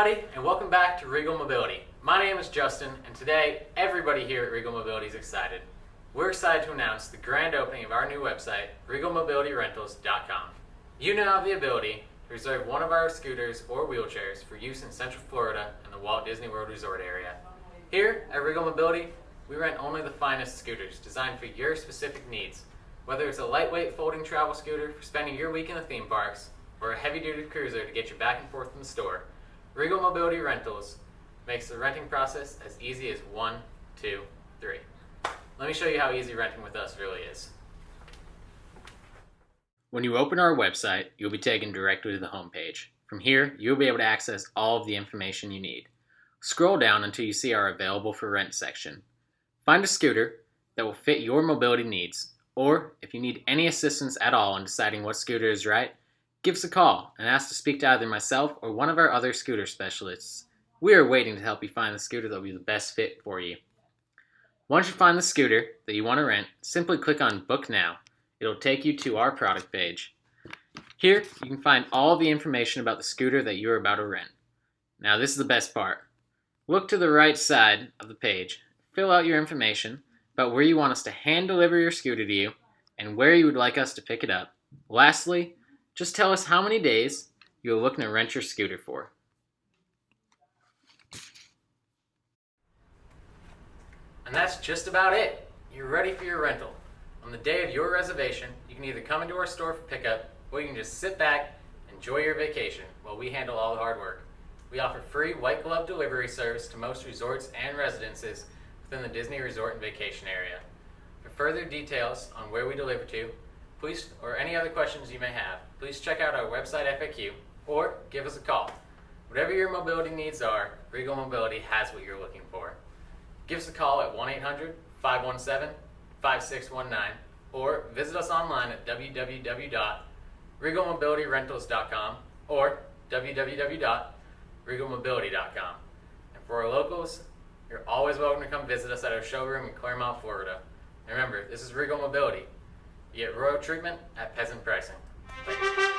everybody, and welcome back to Regal Mobility. My name is Justin, and today everybody here at Regal Mobility is excited. We're excited to announce the grand opening of our new website, regalmobilityrentals.com. You now have the ability to reserve one of our scooters or wheelchairs for use in Central Florida and the Walt Disney World Resort area. Here at Regal Mobility, we rent only the finest scooters designed for your specific needs. Whether it's a lightweight folding travel scooter for spending your week in the theme parks, or a heavy-duty cruiser to get you back and forth from the store, Regal Mobility Rentals makes the renting process as easy as 1, 2, 3. Let me show you how easy renting with us really is. When you open our website, you'll be taken directly to the home page. From here, you'll be able to access all of the information you need. Scroll down until you see our Available for Rent section. Find a scooter that will fit your mobility needs, or if you need any assistance at all in deciding what scooter is right, give us a call and ask to speak to either myself or one of our other scooter specialists. We are waiting to help you find the scooter that will be the best fit for you. Once you find the scooter that you want to rent, simply click on Book Now. It'll take you to our product page. Here, you can find all the information about the scooter that you're about to rent. Now, this is the best part. Look to the right side of the page. Fill out your information about where you want us to hand deliver your scooter to you and where you would like us to pick it up. Lastly, just tell us how many days you're looking to rent your scooter for. And that's just about it. You're ready for your rental. On the day of your reservation, you can either come into our store for pickup, or you can just sit back and enjoy your vacation while we handle all the hard work. We offer free white glove delivery service to most resorts and residences within the Disney Resort and Vacation area. For further details on where we deliver to, please, or any other questions you may have, please check out our website FAQ or give us a call. Whatever your mobility needs are, Regal Mobility has what you're looking for. Give us a call at 1-800-517-5619 or visit us online at www.regalmobilityrentals.com or www.regalmobility.com. And for our locals, you're always welcome to come visit us at our showroom in Claremont, Florida. And remember, this is Regal Mobility. You get royal treatment at peasant pricing. Thank you.